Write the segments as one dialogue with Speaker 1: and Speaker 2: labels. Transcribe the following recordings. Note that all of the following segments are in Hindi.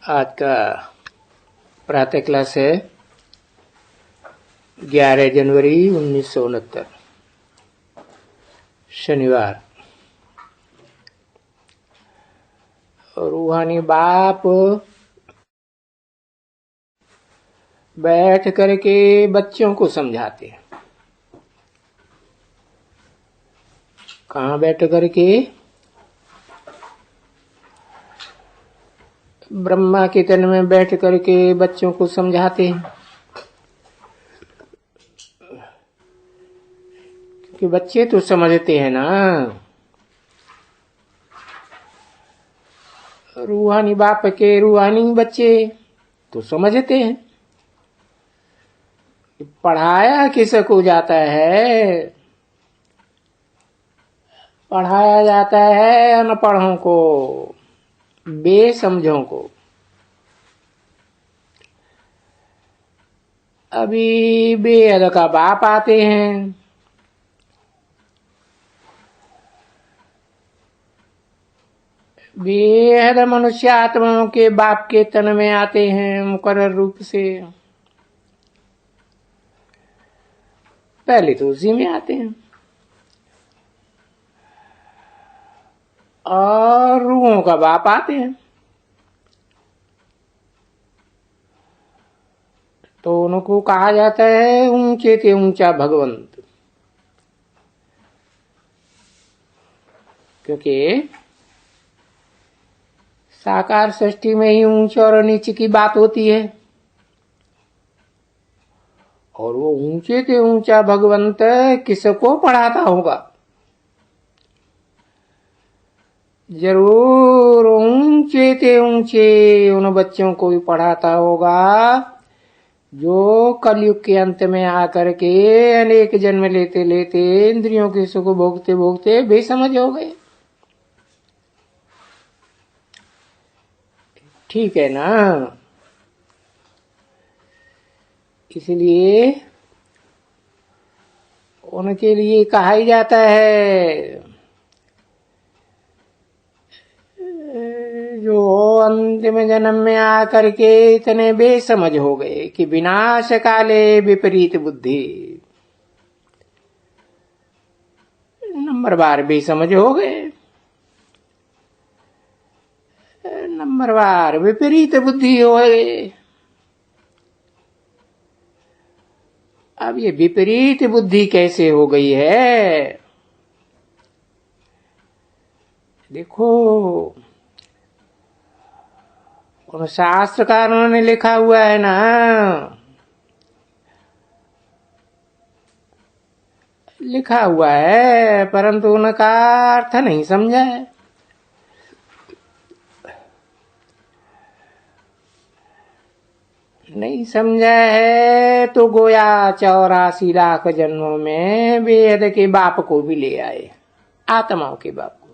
Speaker 1: आज का प्रातः क्लास है 11 जनवरी 1969 शनिवार। और रूहानी बाप बैठ करके बच्चों को समझाते हैं। कहाँ बैठ करके? ब्रह्मा के तन में बैठ करके बच्चों को समझाते हैं, क्योंकि बच्चे तो समझते हैं ना। रूहानी बाप के रूहानी बच्चे तो समझते हैं। पढ़ाया किसको जाता है? पढ़ाया जाता है अनपढ़ों को, बेसमझों को। अभी बेहद का बाप आते हैं, बेहद मनुष्य आत्माओं के बाप के तन में आते हैं मुकर्रर रूप से। पहले तो उसी में आते हैं और रूहों का बाप आते हैं, तो उनको कहा जाता है ऊंचे से ऊंचा भगवंत। क्योंकि साकार सृष्टि में ही ऊंचे और नीचे की बात होती है, और वो ऊंचे से ऊंचा भगवंत किसको पढ़ाता होगा? जरूर ऊंचे से ऊंचे उन बच्चों को भी पढ़ाता होगा जो कलयुग के अंत में आकर के अनेक जन्म लेते लेते इंद्रियों के सुख भोगते भोगते बेसमझ हो गए। ठीक है ना? इसलिए उनके लिए कहा ही जाता है जो अंतिम जन्म में आकर के इतने बेसमझ हो गए कि विनाश काले विपरीत बुद्धि। नंबर बार बेसमझ हो गए, नंबर बार विपरीत बुद्धि हो गए। अब ये विपरीत बुद्धि कैसे हो गई है? देखो, उन शास्त्रकारों ने लिखा हुआ है ना, लिखा हुआ है, परंतु उनका अर्थ नहीं समझा है। नहीं समझा है तो गोया 84 लाख जन्मों में वेद के बाप को भी ले आए, आत्माओं के बाप को।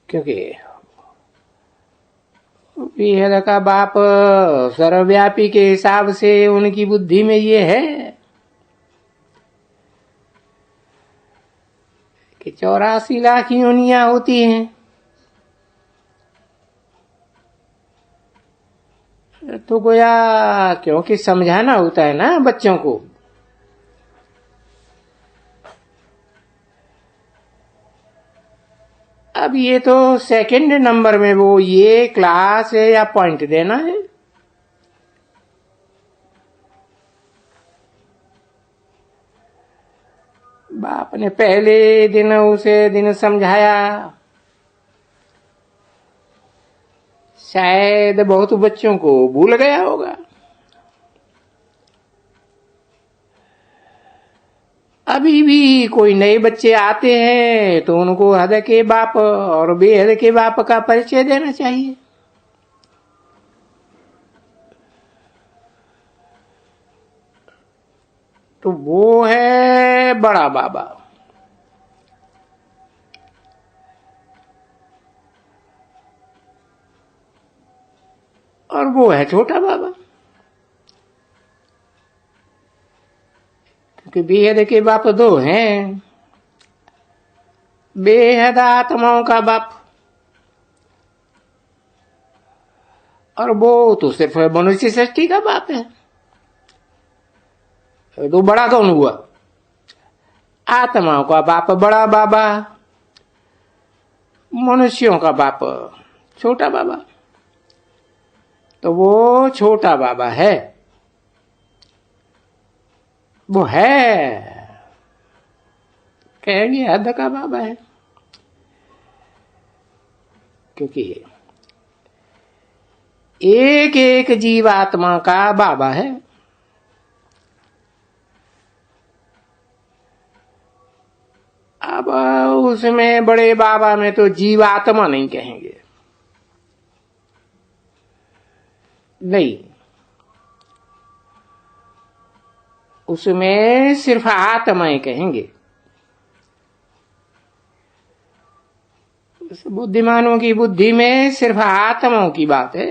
Speaker 1: क्योंकि वेद का बाप सर्वव्यापी के हिसाब से उनकी बुद्धि में ये है कि 84 लाख योनियां होती हैं, तो गोया क्योंकि समझाना होता है ना बच्चों को। अब ये तो सेकंड नंबर में वो ये क्लास है या पॉइंट देना है। बाप ने पहले दिन उसे दिन समझाया, शायद बहुत बच्चों को भूल गया होगा। अभी भी कोई नए बच्चे आते हैं तो उनको हद के बाप और बेहद के बाप का परिचय देना चाहिए। तो वो है बड़ा बाबा और वो है छोटा बाबा। क्योंकि बेहद के बाप दो हैं, बेहद आत्माओं का बाप। और वो तो सिर्फ मनुष्य सृष्टि का बाप है। तो बड़ा कौन हुआ? आत्माओं का बाप बड़ा बाबा, मनुष्यों का बाप छोटा बाबा। तो वो छोटा बाबा है, वो है, कहेंगे हद का बाबा है, क्योंकि एक एक जीवात्मा का बाबा है। अब उसमें बड़े बाबा में तो जीवात्मा नहीं कहेंगे, नहीं, उसमें सिर्फ आत्माएं कहेंगे। उस बुद्धिमानों की बुद्धि में सिर्फ आत्माओं की बात है।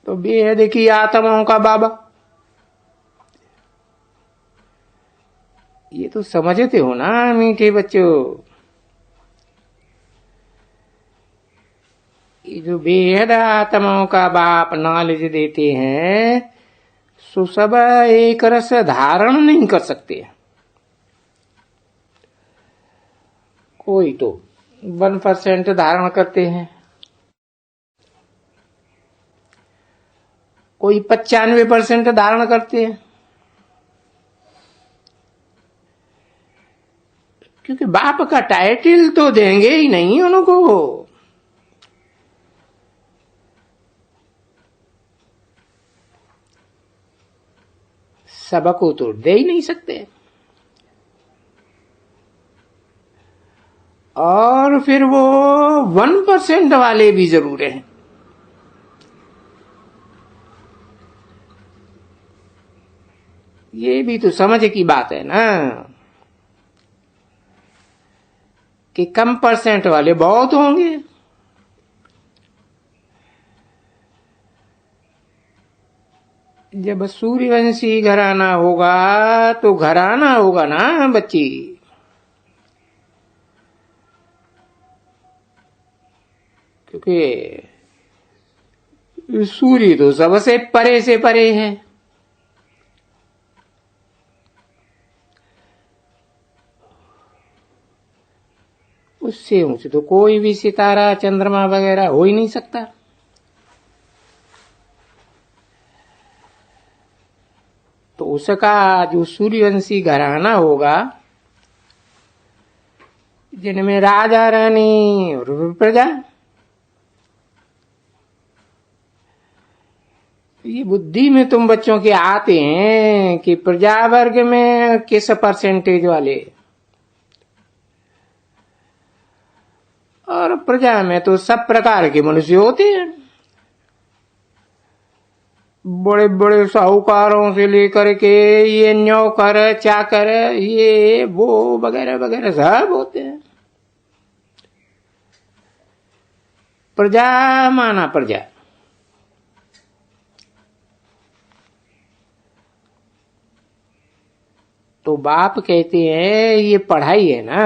Speaker 1: तो बेहद की आत्माओं का बाबा, ये तो समझते हो ना मीठे बच्चों। ये जो बेहद आत्माओं का बाप नॉलेज देते हैं, सो सब एक रस धारण नहीं कर सकते। कोई तो 1% धारण करते हैं, कोई 95% धारण करते हैं, क्योंकि बाप का टाइटल तो देंगे ही नहीं उनको। सबको तो दे ही नहीं सकते। और फिर वो 1% वाले भी जरूर हैं। ये भी तो समझ की बात है ना, कि कम परसेंट वाले बहुत होंगे। जब सूर्यवंशी घराना होगा तो घराना होगा ना बच्ची, क्योंकि सूर्य तो सबसे परे से परे है। उससे ऊंचे तो कोई भी सितारा चंद्रमा वगैरह हो ही नहीं सकता। तो उसका जो सूर्यवंशी घराना होगा, जिनमें राजा रानी और प्रजा, ये बुद्धि में तुम बच्चों के आते हैं कि प्रजा वर्ग में किस परसेंटेज वाले, और प्रजा में तो सब प्रकार के मनुष्य होते हैं। बड़े बड़े साहूकारों से लेकर के ये नौकर चाकर ये वो वगैरह वगैरह सब होते हैं। प्रजा माना प्रजा, तो बाप कहते हैं ये पढ़ाई है ना,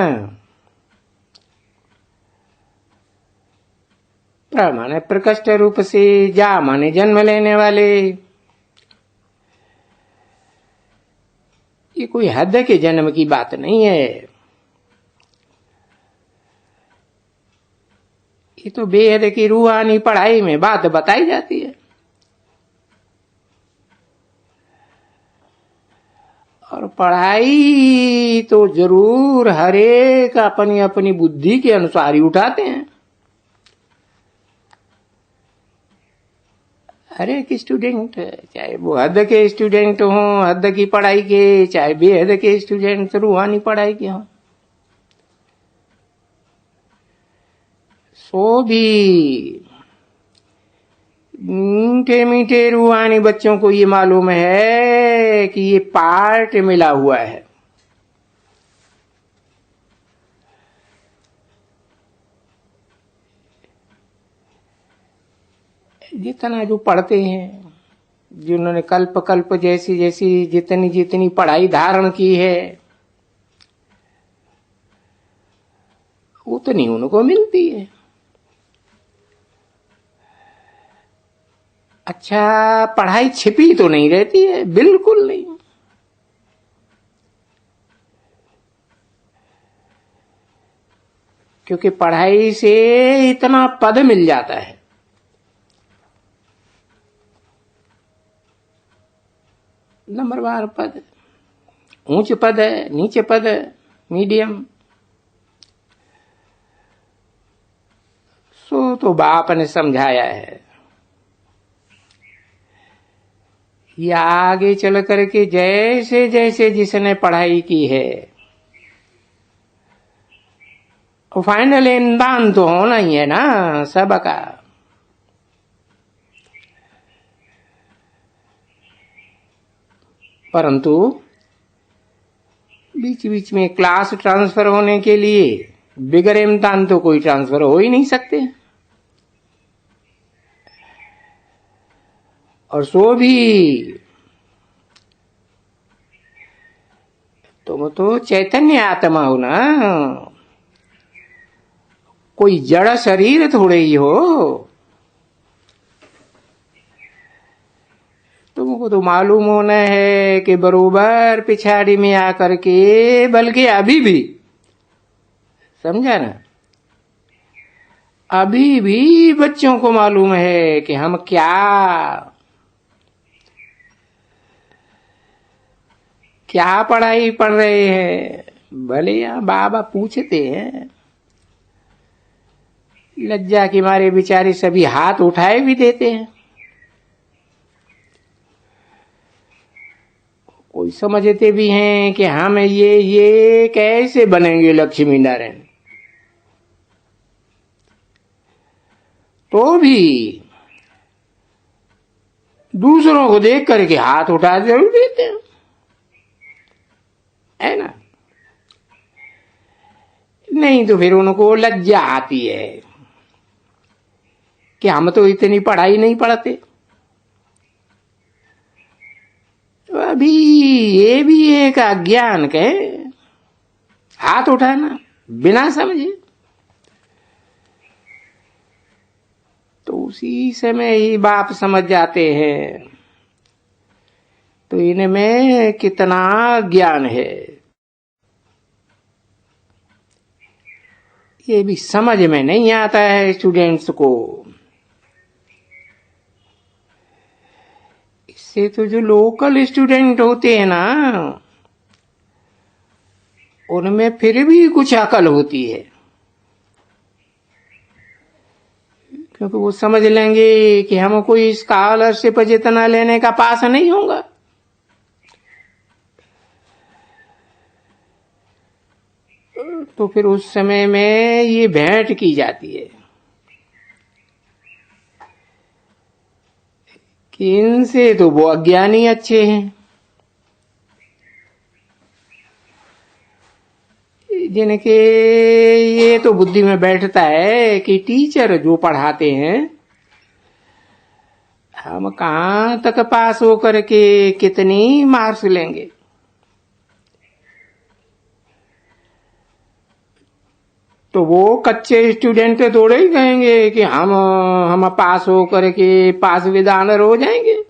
Speaker 1: प्र माने प्रकृष्ट रूप से, जा माने जन्म लेने वाले। ये कोई हद के जन्म की बात नहीं है, ये तो बेहद की रूहानी पढ़ाई में बात बताई जाती है। और पढ़ाई तो जरूर हरेक अपनी अपनी बुद्धि के अनुसार ही उठाते हैं। हर एक स्टूडेंट, चाहे वो हद के स्टूडेंट हों, हद की पढ़ाई के, चाहे बेहद के स्टूडेंट रूहानी पढ़ाई के हों, सो भी मीठे मीठे रूहानी बच्चों को ये मालूम है कि ये पार्ट मिला हुआ है। जितना जो पढ़ते हैं, जिन्होंने कल्प कल्प जैसी जैसी जितनी जितनी पढ़ाई धारण की है, उतनी उनको मिलती है। अच्छा, पढ़ाई छिपी तो नहीं रहती है, बिल्कुल नहीं। क्योंकि पढ़ाई से इतना पद मिल जाता है, नंबरवार पद, ऊंच पद है, नीचे पद है, मीडियम। सो तो बाप ने समझाया है, या आगे चल करके जैसे जैसे जिसने पढ़ाई की है, फाइनल इम्तिहान तो होना ही है ना सबका। परंतु बीच बीच में क्लास ट्रांसफर होने के लिए बिगर इम्तिहान तो कोई ट्रांसफर हो ही नहीं सकते। और सो भी तुम तो चैतन्य आत्मा हो ना, कोई जड़ शरीर थोड़े ही हो। तुमको तो मालूम होना है कि बरोबर पिछाड़ी में आकर के, बल्कि अभी भी, समझा ना, अभी भी बच्चों को मालूम है कि हम क्या पढ़ाई पढ़ रहे हैं। भले यहाँ बाबा पूछते हैं, लज्जा के मारे बेचारे सभी हाथ उठाए भी देते हैं। कोई समझते भी हैं कि हम ये कैसे बनेंगे लक्ष्मी नारायण। तो भी दूसरों को देख करके हाथ उठा जरूर देते हैं, है ना। नहीं तो फिर उनको लज्जा आती है कि हम तो इतनी पढ़ाई नहीं पढ़ते। तो अभी ये भी एक अज्ञान के हाथ उठाना बिना समझे। तो उसी समय ही बाप समझ जाते हैं, तो इनमें कितना ज्ञान है ये भी समझ में नहीं आता है स्टूडेंट्स को। इससे तो जो लोकल स्टूडेंट होते हैं ना, उनमें फिर भी कुछ अकल होती है, क्योंकि वो समझ लेंगे कि हम कोई स्कॉलरशिप जितना लेने का पास नहीं होगा। तो फिर उस समय में ये भेंट की जाती है कि इनसे तो वो अज्ञानी अच्छे हैं, जिनके ये तो बुद्धि में बैठता है कि टीचर जो पढ़ाते हैं हम कहां तक पास होकर के कितनी मार्क्स लेंगे। तो वो कच्चे स्टूडेंट थोड़े ही कहेंगे कि हम पास होकर के पास विद ऑनर हो जाएंगे।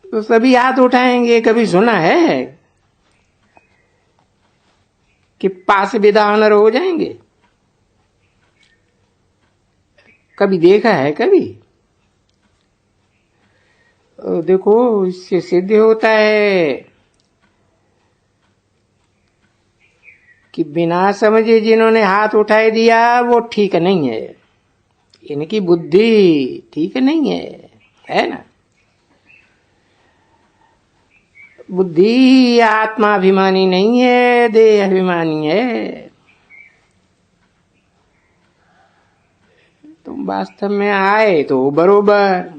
Speaker 1: तो सभी हाथ उठाएंगे। कभी सुना है कि पास विद ऑनर हो जाएंगे? कभी देखा है कभी? देखो, इससे सिद्ध होता है कि बिना समझे जिन्होंने हाथ उठाए दिया वो ठीक नहीं है, इनकी बुद्धि ठीक नहीं है ना। बुद्धि आत्माभिमानी नहीं है, देह अभिमानी है। तुम वास्तव में आए तो बरोबर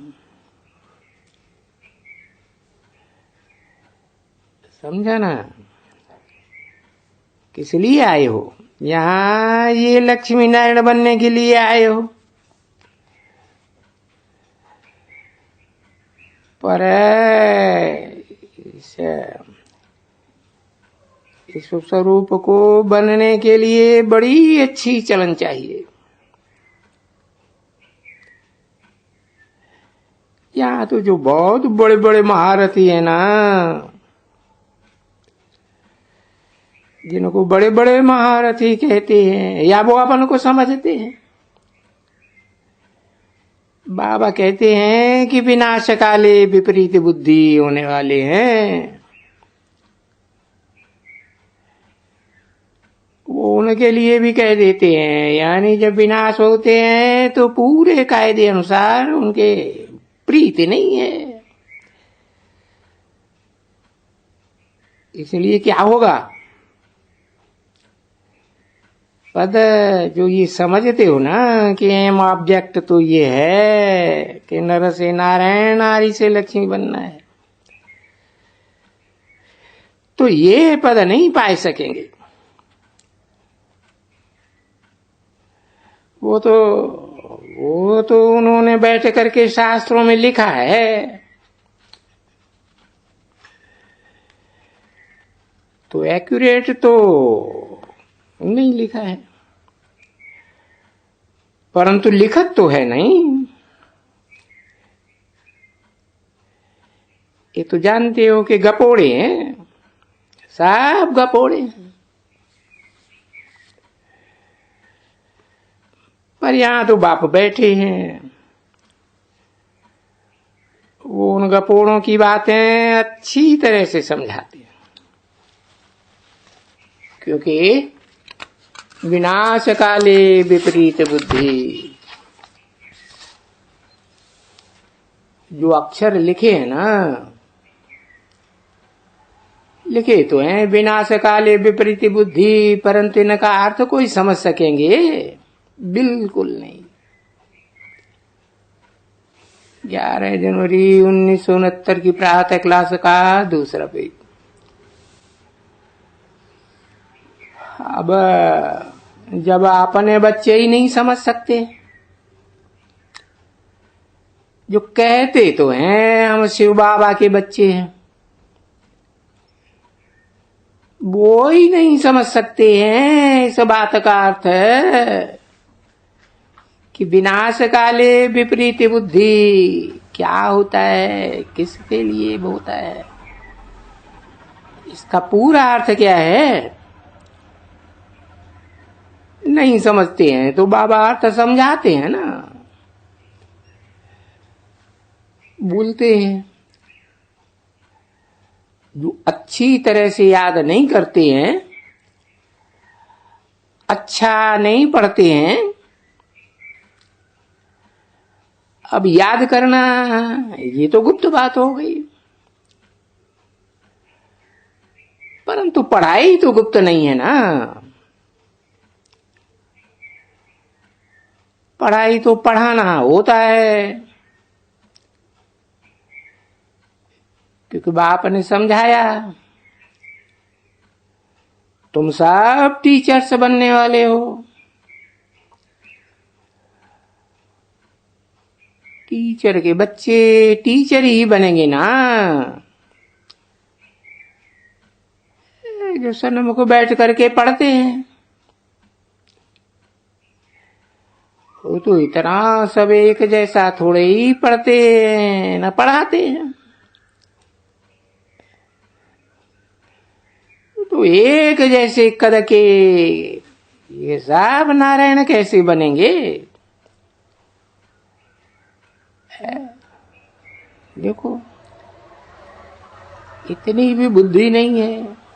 Speaker 1: समझा ना, किस लिए आए हो? यहाँ ये लक्ष्मी नारायण बनने के लिए आए हो। पर इस स्वरूप को बनने के लिए बड़ी अच्छी चलन चाहिए। यहाँ तो जो बहुत बड़े बड़े महारथी है ना, जिनको बड़े बड़े महारथी कहते हैं या वो अपन को समझते हैं, बाबा कहते हैं कि विनाश काले विपरीत बुद्धि होने वाले हैं। वो उनके लिए भी कह देते हैं, यानी जब विनाश होते हैं तो पूरे कायदे अनुसार उनके प्रीति नहीं है। इसलिए क्या होगा, पद जो ये समझते हो ना कि एम ऑब्जेक्ट तो ये है कि नर से नारायण, नारी से लक्ष्मी बनना है, तो ये पद नहीं पा सकेंगे। वो तो उन्होंने बैठ करके शास्त्रों में लिखा है, तो एक्यूरेट तो नहीं लिखा है, परंतु लिखत तो है नहीं। ये तो जानते हो कि गपोड़े हैं, सब गपोड़े हैं। पर यहां तो बाप बैठे हैं, वो उन गपोड़ों की बातें अच्छी तरह से समझाते हैं, क्योंकि विनाश काले विपरीत बुद्धि, जो अक्षर लिखे हैं ना, लिखे तो हैं विनाश काले विपरीत बुद्धि, परंतु इनका अर्थ कोई समझ सकेंगे? बिल्कुल नहीं। 11 जनवरी 1969 की प्रातः क्लास का दूसरा पेज। अब जब अपने बच्चे ही नहीं समझ सकते, जो कहते तो हैं हम शिव बाबा के बच्चे हैं, वो ही नहीं समझ सकते हैं इस बात का अर्थ है कि विनाश काले विपरीत बुद्धि क्या होता है, किसके लिए होता है, इसका पूरा अर्थ क्या है, नहीं समझते हैं। तो बाबा अर्थ समझाते हैं ना, बोलते हैं। जो अच्छी तरह से याद नहीं करते हैं, अच्छा नहीं पढ़ते हैं, अब याद करना ये तो गुप्त बात हो गई, परंतु पढ़ाई तो गुप्त नहीं है ना। पढ़ाई तो पढ़ाना होता है, क्योंकि बाप ने समझाया तुम सब टीचर्स बनने वाले हो। टीचर के बच्चे टीचर ही बनेंगे ना। जो सनम को बैठ करके पढ़ते हैं, वो तो इतना सब एक जैसा थोड़े ही पढ़ते हैं, न पढ़ाते हैं। तो एक जैसे कद के ये सब नारायण कैसे बनेंगे? देखो, इतनी भी बुद्धि नहीं है।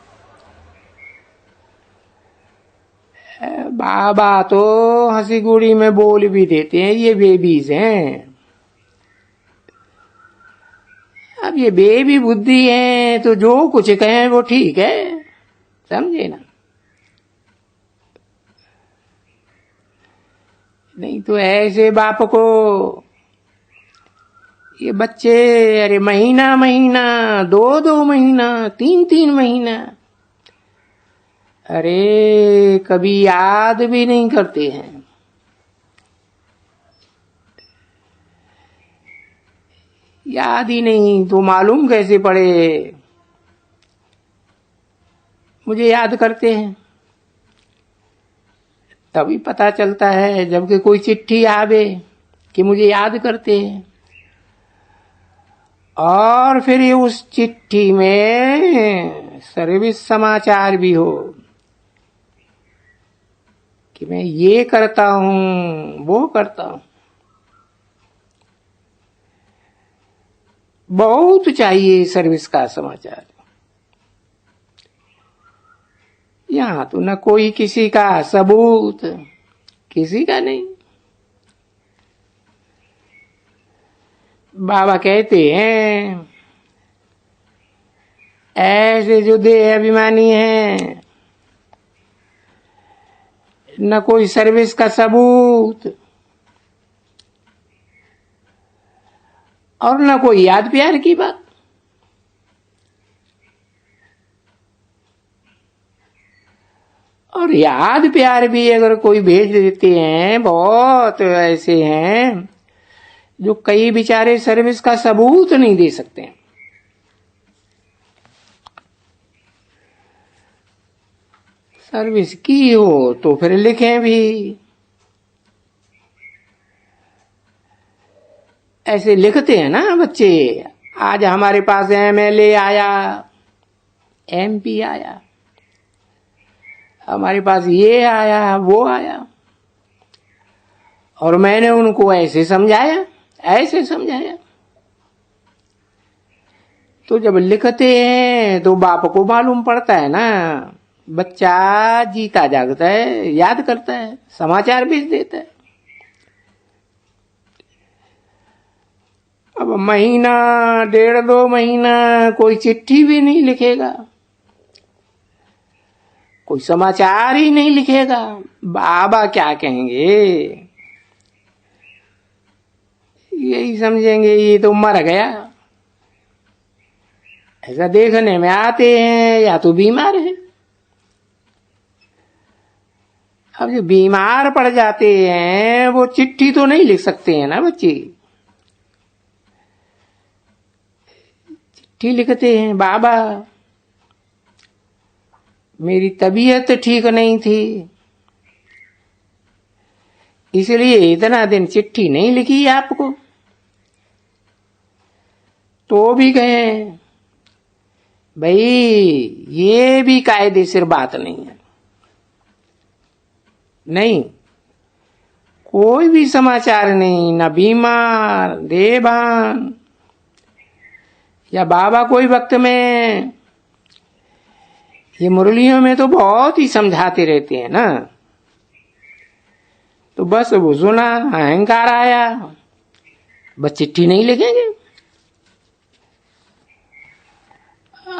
Speaker 1: बाबा तो हंसी गुड़ी में बोल भी देते हैं ये बेबीज हैं। अब ये बेबी बुद्धि है तो जो कुछ कहें वो ठीक है, समझे ना। नहीं तो ऐसे बाप को ये बच्चे अरे महीना महीना, 2 महीना, 3 महीना, अरे कभी याद भी नहीं करते हैं। याद ही नहीं तो मालूम कैसे पड़े? मुझे याद करते हैं। तभी पता चलता है जबकि कोई चिट्ठी आवे कि मुझे याद करते हैं। और फिर ये उस चिट्ठी में सर्विस समाचार भी हो कि मैं ये करता हूं, वो करता हूं। बहुत चाहिए सर्विस का समाचार। यहां तो न कोई किसी का सबूत, किसी का नहीं। बाबा कहते हैं ऐसे जो देह अभिमानी हैं, न कोई सर्विस का सबूत और न कोई याद प्यार की बात। और याद प्यार भी अगर कोई भेज देते हैं, बहुत ऐसे हैं जो कई बेचारे सर्विस का सबूत नहीं दे सकते हैं। सर्विस की हो तो फिर लिखें भी। ऐसे लिखते हैं ना बच्चे, आज हमारे पास एमएलए आया, एमपी आया, हमारे पास ये आया, वो आया, और मैंने उनको ऐसे समझाया, ऐसे समझाया। तो जब लिखते हैं तो बाप को मालूम पड़ता है ना, बच्चा जीता जागता है, याद करता है, समाचार भेज देता है। अब महीना, 1.5-2 महीना कोई चिट्ठी भी नहीं लिखेगा, कोई समाचार ही नहीं लिखेगा, बाबा क्या कहेंगे? यही समझेंगे ये तो मर गया। ऐसा देखने में आते हैं या तो बीमार है। अब जो बीमार पड़ जाते हैं वो चिट्ठी तो नहीं लिख सकते हैं ना बच्चे। चिट्ठी लिखते हैं, बाबा मेरी तबीयत ठीक नहीं थी, इसलिए इतना दिन चिट्ठी नहीं लिखी आपको। तो भी कहे भाई ये भी कायदेसर बात नहीं है। नहीं, कोई भी समाचार नहीं, न बीमार, देवान या बाबा कोई वक्त में, ये मुरलियों में तो बहुत ही समझाते रहते हैं ना। तो बस वो सुना, अहंकार आया, बस चिट्ठी नहीं लिखेंगे।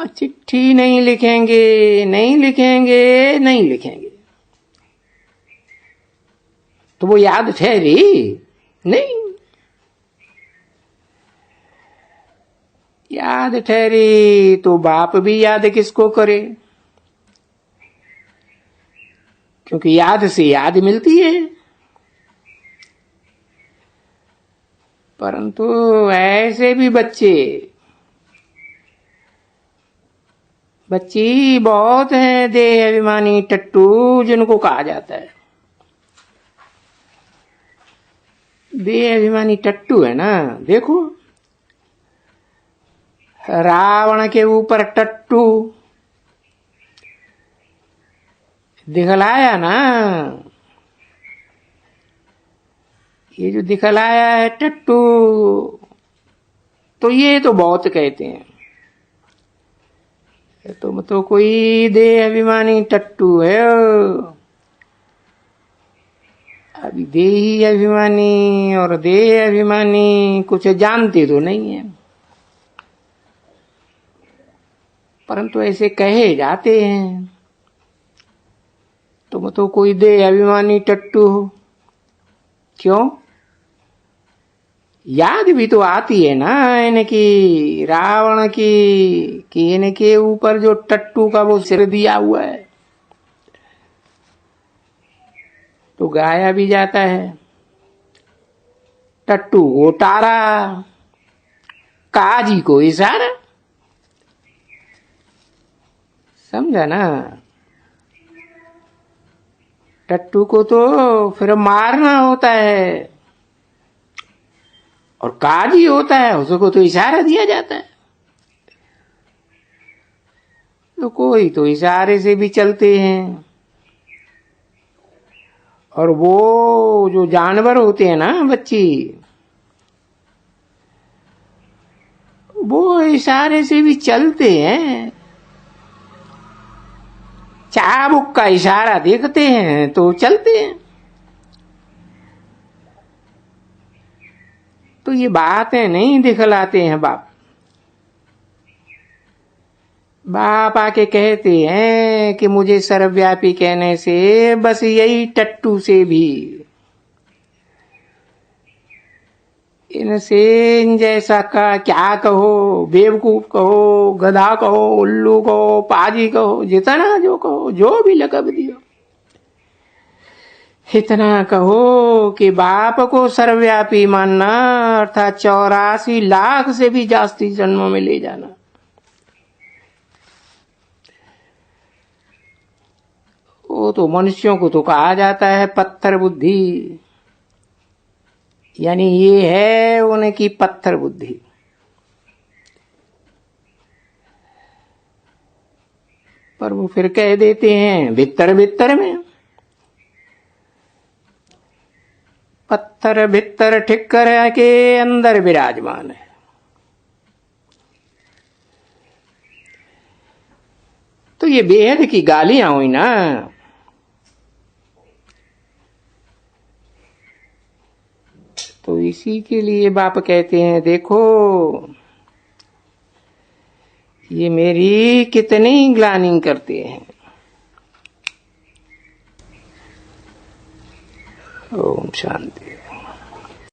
Speaker 1: चिट्ठी नहीं लिखेंगे, नहीं लिखेंगे, नहीं लिखेंगे, तो वो याद ठहरी नहीं। याद ठहरी तो बाप भी याद किसको करे, क्योंकि याद से याद मिलती है। परंतु ऐसे भी बच्ची बहुत हैं देह अभिमानी टट्टू, जिनको कहा जाता है देह अभिमानी टट्टू है ना। देखो रावण के ऊपर टट्टू दिखलाया ना, ये जो दिखलाया है टट्टू, तो ये तो बहुत कहते हैं तुम तो कोई देह अभिमानी टट्टू है। अभी देही अभिमानी और देह अभिमानी कुछ जानते तो नहीं है, परंतु ऐसे कहे जाते हैं तुम तो कोई देह अभिमानी टट्टू हो। क्यों? याद भी तो आती है ना इनकी, रावण की, कि इनके ऊपर जो टट्टू का वो सिर दिया हुआ है, तो गाया भी जाता है टट्टू को तारा, काजी को इशारा। समझा ना। टट्टू को तो फिर मारना होता है, और काजी होता है उसको तो इशारा दिया जाता है। तो कोई तो इशारे से भी चलते हैं, और वो जो जानवर होते हैं ना बच्ची, वो इशारे से भी चलते हैं। चाबुक का इशारा देखते हैं तो चलते हैं। तो ये बातें नहीं दिखलाते हैं बाप। बाप आके कहते हैं कि मुझे सर्वव्यापी कहने से बस यही टट्टू से भी, इनसे इन जैसा का क्या कहो, बेवकूफ कहो, गधा कहो, उल्लू कहो, पाजी कहो, जितना जो कहो, जो भी लकब दियो, इतना कहो कि बाप को सर्वव्यापी मानना अर्थात 84 लाख से भी जास्ती जन्मों में ले जाना। वो तो मनुष्यों को तो कहा जाता है पत्थर बुद्धि, यानी ये है उनकी पत्थर बुद्धि। पर वो फिर कह देते हैं भीतर भीतर में, पत्थर भीतर ठिक्कर के अंदर विराजमान है। तो ये बेहद की गालियां हुई ना। तो इसी के लिए बाप कहते हैं देखो ये मेरी कितनी ग्लानि करते हैं। ओम शांति।